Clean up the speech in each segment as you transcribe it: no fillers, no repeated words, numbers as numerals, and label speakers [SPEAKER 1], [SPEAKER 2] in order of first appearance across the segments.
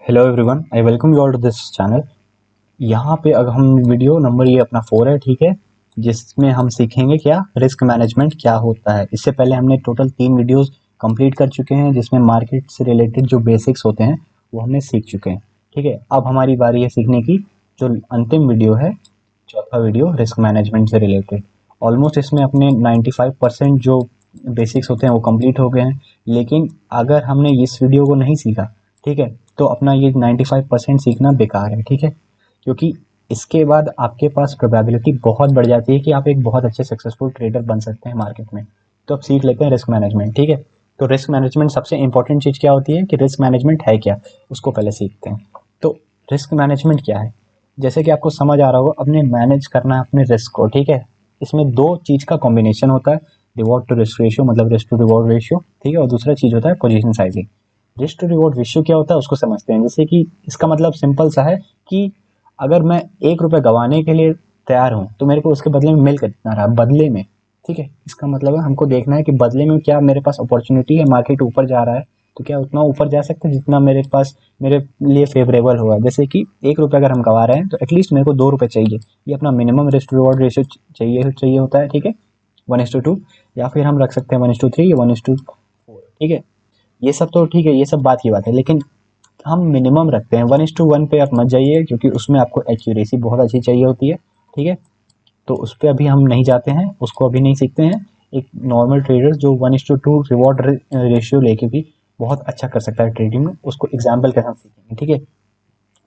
[SPEAKER 1] Hello everyone, I welcome you all to this channel. यहाँ पे अगर हम वीडियो नंबर ये अपना 4 है, ठीक है, जिसमें हम सीखेंगे क्या रिस्क मैनेजमेंट क्या होता है। इससे पहले हमने टोटल 3 वीडियोस कंप्लीट कर चुके हैं, जिसमें मार्केट से रिलेटेड जो बेसिक्स होते हैं वो हमने सीख चुके हैं। ठीक है, अब हमारी बारी है सीखने की। जो अंतिम वीडियो है, चौथा वीडियो रिस्क मैनेजमेंट से रिलेटेड। ऑलमोस्ट इसमें अपने 95% जो बेसिक्स होते हैं वो कंप्लीट हो गए हैं। लेकिन अगर हमने इस वीडियो को नहीं सीखा, ठीक है, तो अपना ये 95% सीखना बेकार है। ठीक है, क्योंकि इसके बाद आपके पास प्रोबेबिलिटी बहुत बढ़ जाती है कि आप एक बहुत अच्छे सक्सेसफुल ट्रेडर बन सकते हैं मार्केट में। तो अब सीख लेते हैं रिस्क मैनेजमेंट। ठीक है, तो रिस्क मैनेजमेंट सबसे इंपॉर्टेंट चीज़ क्या होती है कि रिस्क मैनेजमेंट है क्या, उसको पहले सीखते हैं। तो रिस्क मैनेजमेंट क्या है, जैसे कि आपको समझ आ रहा होगा, अपने मैनेज करना है अपने रिस्क को। ठीक है, इसमें दो चीज़ का कॉम्बिनेशन होता है, रिवॉर्ड टू रिस्क रेशियो, मतलब रिस्क टू रिवॉर्ड रेशियो। ठीक है, और दूसरा चीज़ होता है position sizing. Risk to reward ratio क्या होता है उसको समझते हैं। जैसे कि इसका मतलब सिंपल सा है कि अगर मैं 1 रुपये गंवाने के लिए तैयार हूँ तो मेरे को उसके बदले में मिल कितना रहा बदले में। ठीक है, इसका मतलब है हमको देखना है कि बदले में क्या मेरे पास अपॉर्चुनिटी है, मार्केट ऊपर जा रहा है तो क्या उतना ऊपर जा सकते हैं जितना मेरे पास मेरे लिए फेवरेबल होगा। जैसे कि 1 रुपये अगर हम गंवा रहे हैं तो एटलीस्ट मेरे को 2 रुपये चाहिए, ये अपना मिनिमम रिस्क रिवॉर्ड रेशियो चाहिए होता है। ठीक है, 1:2, या फिर हम रख सकते हैं 1:3 या 1:4। ठीक है, ये सब तो ठीक है, ये सब बात की बात है, लेकिन हम मिनिमम रखते हैं 1:1 पे। आप मत जाइए क्योंकि उसमें आपको एक्यूरेसी बहुत अच्छी चाहिए होती है। ठीक है, तो उस पर अभी हम नहीं जाते हैं, उसको अभी नहीं सीखते हैं। एक नॉर्मल ट्रेडर जो 1:2 रिवॉर्ड रेशियो लेके भी बहुत अच्छा कर सकता है ट्रेडिंग में, उसको एग्जाम्पल के साथ सीखेंगे। ठीक है,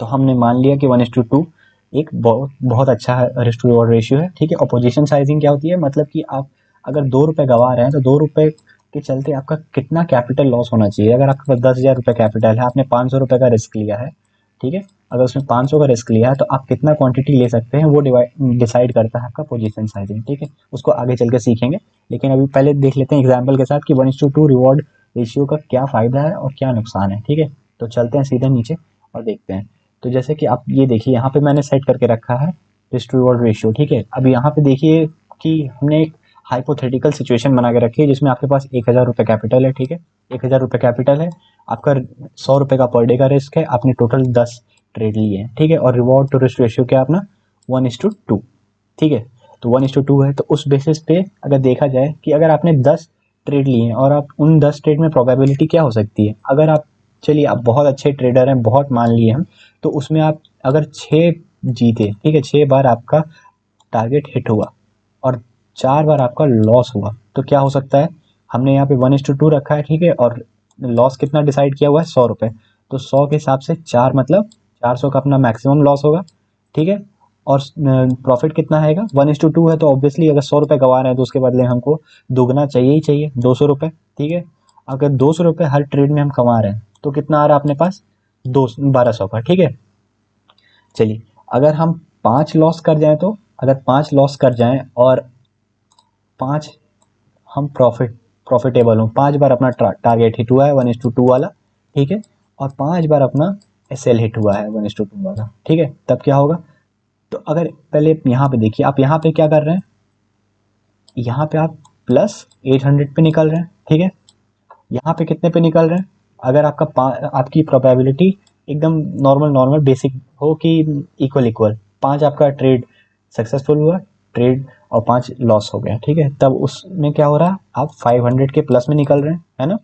[SPEAKER 1] तो हमने मान लिया कि 1:2 एक बहुत बहुत अच्छा रिस्क टू रिवॉर्ड रेशियो है। ठीक है, अपोजिशन साइजिंग क्या होती है, मतलब कि आप अगर 2 रुपये गंवा रहे हैं तो 2 रुपये के चलते आपका कितना कैपिटल लॉस होना चाहिए। अगर आपके पास 10,000 रुपये कैपिटल है, आपने 500 रुपये का रिस्क लिया है। ठीक है, अगर उसमें 500 का रिस्क लिया है तो आप कितना क्वांटिटी ले सकते हैं वो डिसाइड करता है आपका पोजीशन साइजिंग। ठीक है, उसको आगे चल के सीखेंगे, लेकिन अभी पहले देख लेते हैं एग्जाम्पल के साथ कि 1:2 रिवॉर्ड रेशियो का क्या फ़ायदा है और क्या नुकसान है। ठीक है, तो चलते हैं सीधे नीचे और देखते हैं। तो जैसे कि आप ये देखिए, यहाँ पे मैंने सेट करके रखा है रिस्क टू रिवॉर्ड रेशियो। ठीक है, अब यहाँ पे देखिए कि हमने एक हाइपोथेटिकल सिचुएशन बना के रखी है जिसमें आपके पास 1,000 रुपये कैपिटल है। ठीक है, 1,000 रुपये कैपिटल है, आपका 100 रुपये का पर डे का रिस्क है, आपने टोटल 10 ट्रेड लिए हैं। ठीक है, और रिवॉर्ड टू रिस्क रेशियो क्या अपना 1:2। ठीक है, तो 1:2 है, तो उस बेसिस पे अगर देखा जाए कि अगर आपने 10 ट्रेड लिए हैं और आप उन 10 ट्रेड में प्रोबेबिलिटी क्या हो सकती है, अगर आप चलिए आप बहुत अच्छे ट्रेडर हैं, बहुत मान लिए हम, तो उसमें आप अगर 6 जीते, ठीक है, 6 बार आपका टारगेट हिट हुआ और 4 बार आपका लॉस हुआ, तो क्या हो सकता है। हमने यहाँ पे 1:2 रखा है। ठीक है, और लॉस कितना डिसाइड किया हुआ है 100 रुपये, तो 100 के हिसाब से 4 मतलब 400 का अपना मैक्सिमम लॉस होगा। ठीक है, और प्रॉफिट कितना आएगा 1:2 है, तो ऑब्वियसली अगर 100 रुपये गंवा रहे हैं तो उसके बदले हमको दुगना चाहिए ही चाहिए, 200 रुपये। ठीक है, अगर 200 रुपये हर ट्रेड में हम कमा रहे हैं तो कितना आ रहा है अपने पास 1200 का। ठीक है, चलिए अगर हम 5 लॉस कर जाएं, तो अगर 5 लॉस कर जाएं और 5 हम प्रॉफिटेबल हूँ, 5 बार अपना टारगेट हिट हुआ है 1:2 वाला। ठीक है, और 5 बार अपना एसएल हिट हुआ है 1:2 वाला। ठीक है, तब क्या होगा। तो अगर पहले यहाँ पे देखिए, आप यहाँ पे क्या कर रहे हैं, यहाँ पे आप +800 पे निकल रहे हैं। ठीक है, यहाँ पे कितने पे निकल रहे हैं, अगर आपकी प्रोबेबिलिटी एकदम नॉर्मल नॉर्मल बेसिक हो कि इक्वल इक्वल 5 आपका ट्रेड सक्सेसफुल हुआ ट्रेड और 5 लॉस हो गया। ठीक है, तब उसमें क्या हो रहा है, आप 500 के प्लस में निकल रहे हैं, है ना।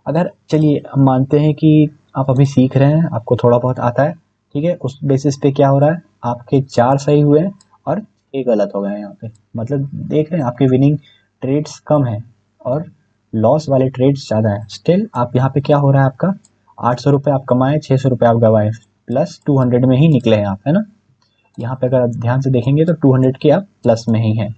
[SPEAKER 1] अगर चलिए हम मानते हैं कि आप अभी सीख रहे हैं, आपको थोड़ा बहुत आता है। ठीक है, उस बेसिस पे क्या हो रहा है, आपके 4 सही हुए हैं और 1 गलत हो गए हैं यहाँ पे, मतलब देख रहे हैं आपके विनिंग ट्रेड्स कम है और लॉस वाले ट्रेड्स ज़्यादा हैं। स्टिल आप यहाँ पे क्या हो रहा है, आपका 800 रुपये आप कमाए, 600 रुपये आप गवाए, +200 में ही निकले हैं आप, है ना। यहाँ पे अगर आप ध्यान से देखेंगे तो 200 के आप प्लस में ही हैं।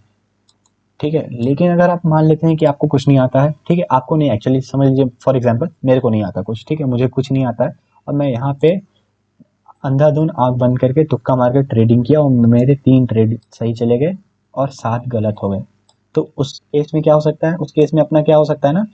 [SPEAKER 1] ठीक है, लेकिन अगर आप मान लेते हैं कि आपको कुछ नहीं आता है, ठीक है, आपको नहीं, एक्चुअली समझ लीजिए फॉर एग्जांपल मेरे को नहीं आता कुछ, ठीक है, मुझे कुछ नहीं आता है और मैं यहाँ पे अंधाधुन आंख बंद करके तुक्का मार के ट्रेडिंग किया और मेरे 3 ट्रेड सही चले गए और 7 गलत हो गए। तो उस केस में क्या हो सकता है, उस केस में अपना क्या हो सकता है ना,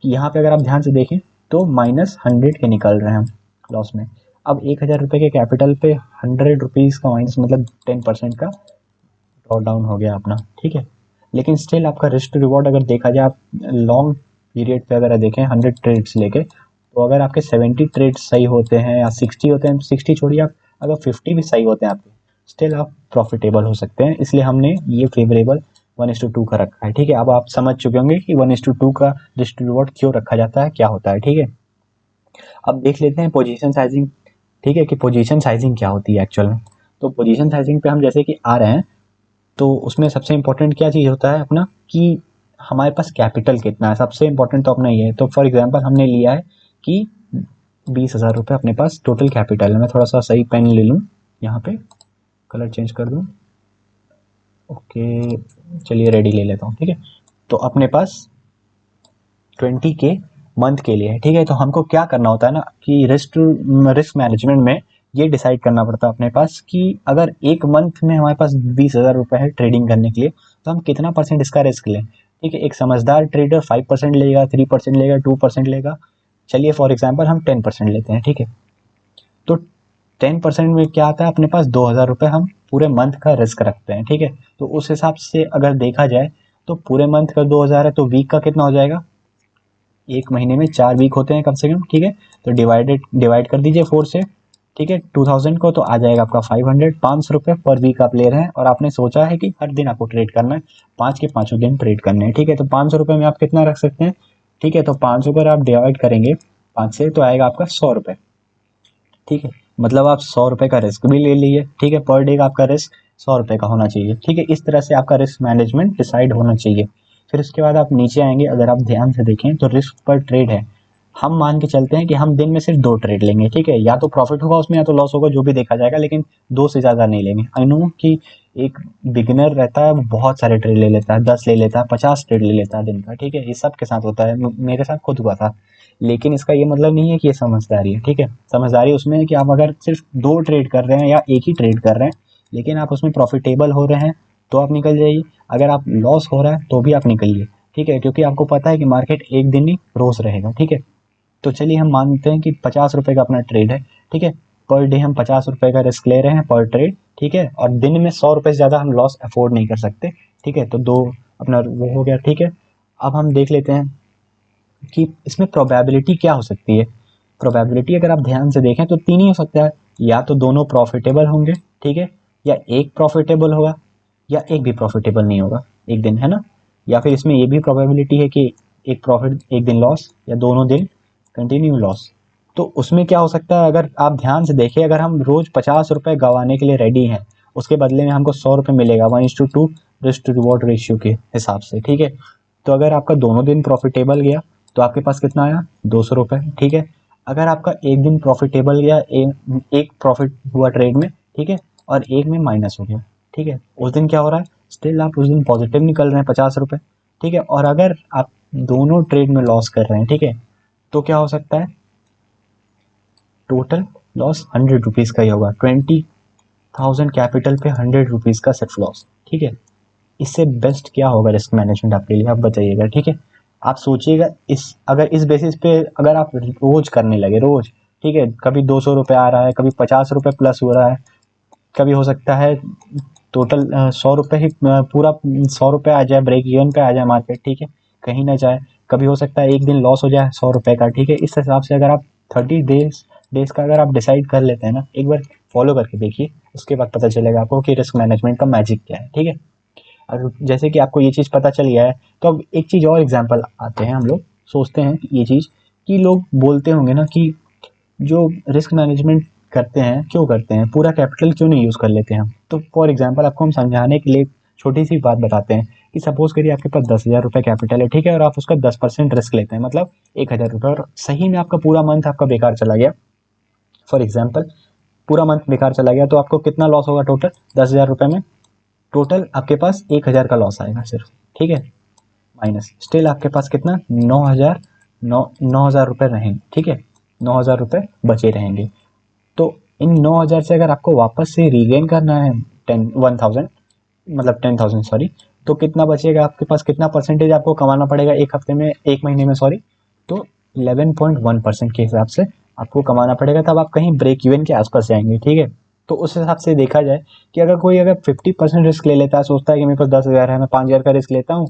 [SPEAKER 1] कि यहाँ पे अगर आप ध्यान से देखें तो -100 के निकल रहे हैं हम लॉस में। अब 1,000 रुपये के कैपिटल पे 100 रुपीज़ का माइनस, मतलब 10% का ड्रॉ डाउन हो गया अपना। ठीक है, लेकिन स्टिल आपका रिस्क टू रिवॉर्ड अगर देखा जाए, आप लॉन्ग पीरियड पे अगर देखें 100 ट्रेड्स लेके, तो तो अगर आपके 70 ट्रेड सही होते हैं या 60 होते हैं, 60 छोड़िए आप, अगर 50 भी सही होते हैं आपके, स्टिल आप प्रॉफिटेबल हो सकते हैं। इसलिए हमने ये फेवरेबल 1:2 का रखा है। ठीक है, अब आप समझ चुके होंगे कि 1:2 का रिस्क रिवॉर्ड क्यों रखा जाता है, क्या होता है। ठीक है, अब देख लेते हैं पोजीशन साइजिंग। ठीक है, कि पोजीशन साइजिंग क्या होती है एक्चुअल में। तो पोजीशन साइजिंग पे हम जैसे कि आ रहे हैं, तो उसमें सबसे इम्पोर्टेंट क्या चीज़ होता है अपना, कि हमारे पास कैपिटल कितना है। सबसे इम्पोर्टेंट तो अपना ये है। तो फॉर एग्जांपल हमने लिया है कि 20,000 रुपये अपने पास टोटल कैपिटल है। मैं थोड़ा सा सही पेन ले लूँ, यहाँ पे कलर चेंज कर दूँ। ओके, चलिए रेडी ले लेता हूँ। ठीक है, तो अपने पास 20K मंथ के लिए है। ठीक है, तो हमको क्या करना होता है ना, कि रिस्क मैनेजमेंट में ये डिसाइड करना पड़ता है अपने पास कि अगर एक मंथ में हमारे पास 20,000 रुपये है ट्रेडिंग करने के लिए, तो हम कितना परसेंट इसका रिस्क लें। ठीक है, एक समझदार ट्रेडर 5% लेगा, 3% लेगा, 2% लेगा। चलिए फॉर एग्जाम्पल हम 10% लेते हैं। ठीक है, तो 10% में क्या आता है, अपने पास 2,000 रुपये हम पूरे मंथ का रिस्क रखते हैं। ठीक है, तो उस हिसाब से अगर देखा जाए तो पूरे मंथ का 2,000 है, तो वीक का कितना हो जाएगा, एक महीने में 4 वीक होते हैं कम से कम। ठीक है, तो डिवाइड कर दीजिए 4 से। ठीक है, 2000 को तो आ जाएगा आपका 500, 500 रुपये पर वीक आप ले रहे हैं, और आपने सोचा है कि हर दिन आपको ट्रेड करना है, 5 के 5 दिन ट्रेड करने हैं। ठीक है, तो 500 रुपये में आप कितना रख सकते हैं। ठीक है, तो 500 पर आप डिवाइड करेंगे 5 से, तो आएगा आपका 100 रुपये। ठीक है, मतलब आप 100 रुपये का रिस्क भी ले लीजिए। ठीक है, पर डे का आपका रिस्क 100 रुपये का होना चाहिए। ठीक है, इस तरह से आपका रिस्क मैनेजमेंट डिसाइड होना चाहिए। फिर उसके बाद आप नीचे आएंगे, अगर आप ध्यान से देखें तो रिस्क पर ट्रेड है। हम मान के चलते हैं कि हम दिन में सिर्फ 2 ट्रेड लेंगे। ठीक है, या तो प्रॉफिट होगा उसमें या तो लॉस होगा, जो भी देखा जाएगा, लेकिन 2 से ज़्यादा नहीं लेंगे। आई नो कि एक बिगिनर रहता है वो बहुत सारे ट्रेड ले लेता है, 10 ले लेता है, 50 ट्रेड ले लेता है दिन का। ठीक है, ये सब के साथ होता है, मेरे साथ खुद हुआ था। लेकिन इसका ये मतलब नहीं है कि ये समझदारी है। ठीक है, समझदारी उसमें है कि आप अगर सिर्फ 2 ट्रेड कर रहे हैं या एक ही ट्रेड कर रहे हैं, लेकिन आप उसमें प्रॉफिटेबल हो रहे हैं, तो आप निकल जाइए। अगर आप लॉस हो रहा है तो भी आप निकलिए। ठीक है, क्योंकि आपको पता है कि मार्केट एक दिन ही रोज रहेगा। ठीक है, तो चलिए हम मानते हैं कि 50 रुपये का अपना ट्रेड है। ठीक है, पर डे हम 50 रुपये का रिस्क ले रहे हैं पर ट्रेड। ठीक है, और दिन में 100 रुपये से ज़्यादा हम लॉस अफोर्ड नहीं कर सकते। ठीक है, तो 2 अपना वो हो गया। ठीक है, अब हम देख लेते हैं कि इसमें प्रोबेबिलिटी क्या हो सकती है। प्रोबेबिलिटी अगर आप ध्यान से देखें तो 3 ही हो सकता है, या तो दोनों प्रॉफिटेबल होंगे, ठीक है, या एक प्रॉफिटेबल होगा, या एक भी प्रॉफिटेबल नहीं होगा एक दिन, है ना। या फिर इसमें ये भी प्रोबेबिलिटी है कि एक प्रॉफिट एक दिन लॉस, या दोनों दिन कंटिन्यू लॉस। तो उसमें क्या हो सकता है, अगर आप ध्यान से देखें, अगर हम रोज 50 रुपये गंवाने के लिए रेडी हैं, उसके बदले में हमको 100 रुपये मिलेगा 1:2 रिस्क टू रिवॉर्ड रेशियो के हिसाब से। ठीक है, तो अगर आपका दोनों दिन प्रॉफिटेबल गया तो आपके पास कितना आया, 200 रुपये। ठीक है, अगर आपका एक दिन प्रॉफिटेबल गया, एक प्रॉफिट हुआ ट्रेड में, ठीक है, और एक में माइनस हो गया, ठीक है, उस दिन क्या हो रहा है, स्टिल आप उस दिन पॉजिटिव निकल रहे हैं 50 रुपये। ठीक है, और अगर आप दोनों ट्रेड में लॉस कर रहे हैं, ठीक है, तो क्या हो सकता है, टोटल लॉस 100 रुपीज़ का ही होगा। 20,000 कैपिटल पे 100 रुपीज़ का सिर्फ लॉस। ठीक है, इससे बेस्ट क्या होगा रिस्क मैनेजमेंट आपके लिए, आप बताइएगा। ठीक है, आप सोचिएगा, इस बेसिस पे अगर आप रोज करने लगे, रोज, ठीक है, कभी 200 रुपये आ रहा है, कभी 50 रुपये प्लस हो रहा है, कभी हो सकता है टोटल 100 रुपये ही पूरा 100 रुपये आ जाए, ब्रेक इवन पे आ जाए मार्केट। ठीक है, कहीं ना जाए, कभी हो सकता है एक दिन लॉस हो जाए 100 रुपये का। ठीक है, इस हिसाब से अगर आप 30 डेज का अगर आप डिसाइड कर लेते हैं ना, एक बार फॉलो करके देखिए, उसके बाद पता चलेगा आपको कि रिस्क मैनेजमेंट का मैजिक क्या है। ठीक है, और जैसे कि आपको ये चीज़ पता चल गया है, तो अब एक चीज़ और एग्जांपल आते हैं। हम लोग सोचते हैं कि ये चीज़, कि लोग बोलते होंगे ना कि जो रिस्क मैनेजमेंट करते हैं, क्यों करते हैं, पूरा कैपिटल क्यों नहीं यूज़ कर लेते हैं हम। तो फॉर एग्जांपल आपको हम समझाने के लिए छोटी सी बात बताते हैं कि सपोज करिए आपके पास 10,000 रुपये कैपिटल है, ठीक है, और आप उसका 10% रिस्क लेते हैं, मतलब 1,000 रुपये, और सही में आपका पूरा मंथ आपका बेकार चला गया। फॉर एग्जाम्पल पूरा मंथ बेकार चला गया, तो आपको कितना लॉस होगा टोटल 10,000 रुपये में, टोटल आपके पास 1,000 का लॉस आएगा सिर्फ। ठीक है, माइनस, स्टिल आपके पास कितना, 9,000 रुपये रहेंगे। ठीक है, 9,000 रुपये बचे रहेंगे। तो इन 9,000 से अगर आपको वापस से रीगेन करना है 10,000, मतलब 10,000 सॉरी, तो कितना बचेगा आपके पास, कितना परसेंटेज आपको कमाना पड़ेगा एक हफ्ते में, एक महीने में सॉरी, तो 11.1% के हिसाब से आपको कमाना पड़ेगा, तब आप कहीं ब्रेक इवन के आसपास जाएंगे। ठीक है, तो उस हिसाब से देखा जाए कि अगर कोई 50% रिस्क ले लेता है, सोचता है कि मेरे पास 10,000 है, मैं 5,000 का रिस्क लेता हूँ,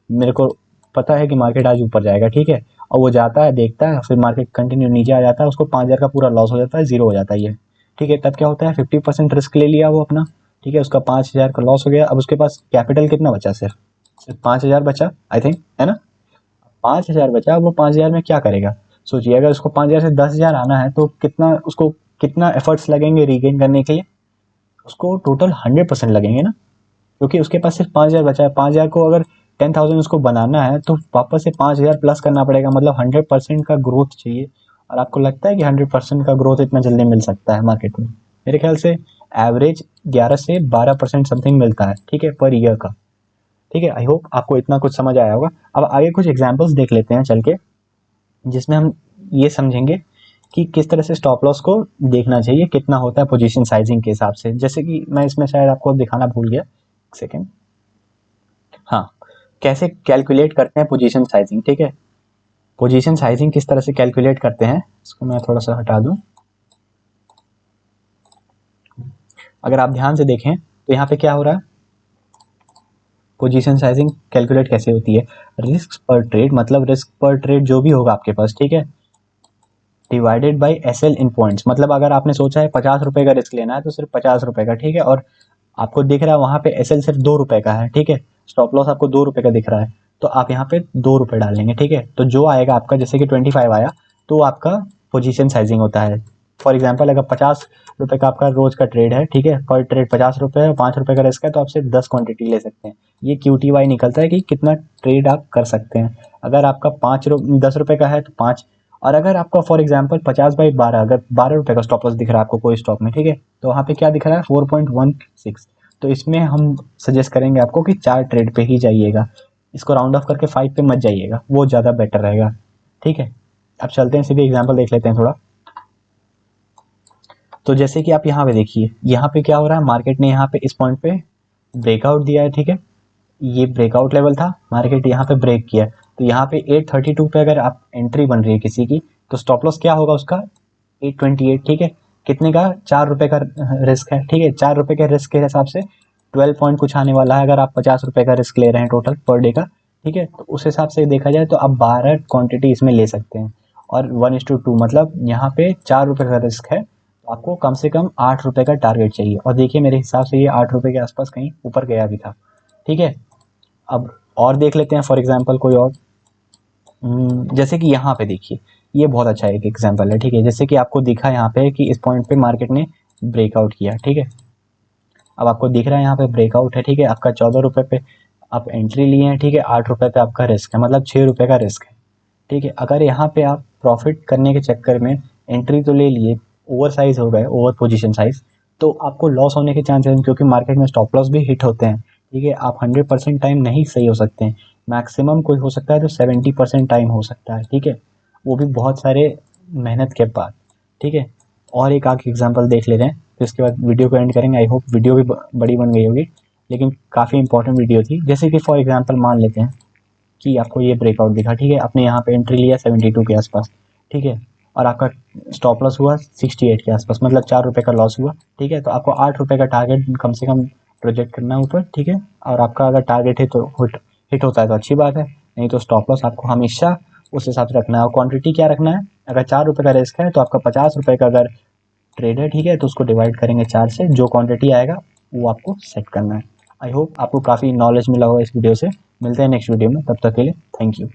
[SPEAKER 1] मेरे को पता है कि मार्केट आज ऊपर जाएगा, ठीक है, और वो जाता है, देखता है, फिर मार्केट कंटिन्यू नीचे आ जाता है, उसको 5,000 का पूरा लॉस हो जाता है, जीरो हो जाता है ये, ठीक है। तब क्या होता है, 50% रिस्क ले लिया वो अपना, ठीक है, उसका 5,000 का लॉस हो गया। अब उसके पास कैपिटल कितना बचा, सिर्फ 5,000 बचा, आई थिंक, है ना। 5,000 बचा, वो 5,000 में क्या करेगा सोचिए। अगर उसको 5,000 से 10,000 आना है तो कितना उसको कितना एफर्ट्स लगेंगे रीगेन करने के लिए, उसको टोटल 100% लगेंगे ना, क्योंकि उसके पास सिर्फ 5,000 बचा है। 5,000 को अगर 10,000 उसको बनाना है तो वापस से 5,000 प्लस करना पड़ेगा, मतलब 100% का ग्रोथ चाहिए। और आपको लगता है कि 100% का ग्रोथ इतना जल्दी मिल सकता है मार्केट में? मेरे ख्याल से एवरेज 11 से 12% समथिंग मिलता है, ठीक है, पर ईयर का, ठीक है। आई होप आपको इतना कुछ समझ आया होगा। अब आगे कुछ एग्जाम्पल्स देख लेते हैं चल के, जिसमें हम ये समझेंगे कि किस तरह से स्टॉप लॉस को देखना चाहिए, कितना होता है पोजीशन साइजिंग के हिसाब से। जैसे कि मैं इसमें शायद आपको दिखाना भूल गया, एक सेकेंड। हाँ, कैसे कैलकुलेट करते हैं पोजीशन साइजिंग, ठीक है। पोजीशन साइजिंग किस तरह से कैलकुलेट करते हैं, इसको मैं थोड़ा सा हटा दूं। अगर आप ध्यान से देखें तो यहाँ पे क्या हो रहा है, पोजीशन साइजिंग कैलकुलेट कैसे होती है, रिस्क पर ट्रेड, मतलब रिस्क पर ट्रेड जो भी होगा आपके पास, ठीक है, divided by SL in points. मतलब अगर आपने सोचा है 50 रुपए का रिस्क लेना है तो सिर्फ 50 रुपए का, ठीक है, और आपको दिख रहा है वहां पे SL सिर्फ 2 रुपए का है, ठीक है, स्टॉप लॉस आपको 2 रुपए का दिख रहा है, तो आप यहाँ पे 2 रुपए डालेंगे, ठीक है। तो जो आएगा आपका, जैसे कि 25 आया, तो आपका पोजीशन साइजिंग होता है। फॉर एग्जाम्पल अगर 50 रुपए का आपका रोज का ट्रेड है, ठीक है, पर ट्रेड 50 रुपए है, 5 रुपए का रिस्क है, तो आप सिर्फ 10 क्वांटिटी ले सकते हैं। ये QTY निकलता है कि कितना ट्रेड आप कर सकते हैं। अगर आपका 10 रुपए का है तो 5, और अगर आपका फॉर एग्जाम्पल 50/12, अगर 12 रुपए का स्टॉप लॉस दिख रहा है आपको कोई स्टॉक में, ठीक है, तो वहाँ पे क्या दिख रहा है, 4.16। तो इसमें हम सजेस्ट करेंगे आपको कि 4 ट्रेड पे ही जाइएगा, इसको राउंड ऑफ करके 5 पे मत जाइएगा, वो ज़्यादा बेटर रहेगा, ठीक है। अब चलते हैं सीधे एग्जाम्पल देख लेते हैं थोड़ा। तो जैसे कि आप यहाँ पे देखिए, यहाँ पे क्या हो रहा है, मार्केट ने यहाँ पे इस पॉइंट पे ब्रेकआउट दिया है, ठीक है, ये ब्रेकआउट लेवल था, मार्केट यहाँ पे ब्रेक किया, तो यहाँ पे 832 पे अगर आप एंट्री बन रही है किसी की, तो स्टॉप लॉस क्या होगा उसका, 828, ठीक है। कितने का, 4 रुपए का रिस्क है, ठीक है, 4 रुपए के रिस्क के हिसाब से 12 पॉइंट कुछ आने वाला है। अगर आप 50 रुपए का रिस्क ले रहे हैं टोटल पर डे का, ठीक है, तो उस हिसाब से देखा जाए तो आप 12 क्वांटिटी इसमें ले सकते हैं, और 1:2, मतलब यहाँ पे 4 रुपए का रिस्क है, तो आपको कम से कम 8 रुपए का टारगेट चाहिए। और देखिए मेरे हिसाब से ये 8 रुपए के आसपास कहीं ऊपर गया भी था, ठीक है। अब और देख लेते हैं फॉर एग्जांपल कोई और, जैसे कि यहाँ पे देखिए, ये बहुत अच्छा एक एग्जांपल है, ठीक है। जैसे कि आपको दिखा यहाँ पे कि इस पॉइंट पे मार्केट ने ब्रेकआउट किया, ठीक है। अब आपको दिख रहा है यहाँ पे ब्रेकआउट है, ठीक है, आपका 14 रुपए पे आप एंट्री लिए हैं, ठीक है, 8 रुपए पे आपका रिस्क है, मतलब 6 रुपए का रिस्क है, ठीक है। अगर यहाँ पे आप प्रॉफिट करने के चक्कर में एंट्री तो ले लिए, ओवर साइज हो गए, ओवर पोजीशन साइज, तो आपको लॉस होने के चांसेस हैं, क्योंकि मार्केट में स्टॉप लॉस भी हिट होते हैं, ठीक है। आप 100% टाइम नहीं सही हो सकते हैं, मैक्सिमम कोई हो सकता है तो 70% टाइम हो सकता है, ठीक है, वो भी बहुत सारे मेहनत के बाद, ठीक है। और एक आगे एग्जांपल देख लेते हैं, फिर इसके बाद वीडियो को एंड करेंगे। आई होप वीडियो भी बड़ी बन गई होगी, लेकिन काफ़ी इंपॉर्टेंट वीडियो थी। जैसे कि फॉर एग्जांपल मान लेते हैं कि आपको ये ब्रेकआउट दिखा, ठीक है, आपने यहाँ पे एंट्री लिया 72 के आसपास, ठीक है, और आपका स्टॉप लॉस हुआ 68 के आसपास, मतलब 4 रुपए का लॉस हुआ, ठीक है। तो आपको 8 रुपए का टारगेट कम से कम प्रोजेक्ट करना है ऊपर, ठीक है। और आपका अगर टारगेट है तो हिट होता है तो अच्छी बात है, नहीं तो स्टॉप लॉस आपको हमेशा उस हिसाब से रखना है। और क्वांटिटी क्या रखना है, अगर 4 रुपए का रिस्क है तो आपका 50 रुपए का अगर ट्रेड है, ठीक है, तो उसको डिवाइड करेंगे 4 से, जो क्वांटिटी आएगा वो आपको सेट करना है। आई होप आपको काफ़ी नॉलेज मिला होगा इस वीडियो से। मिलते हैं नेक्स्ट वीडियो में, तब तक के लिए थैंक यू।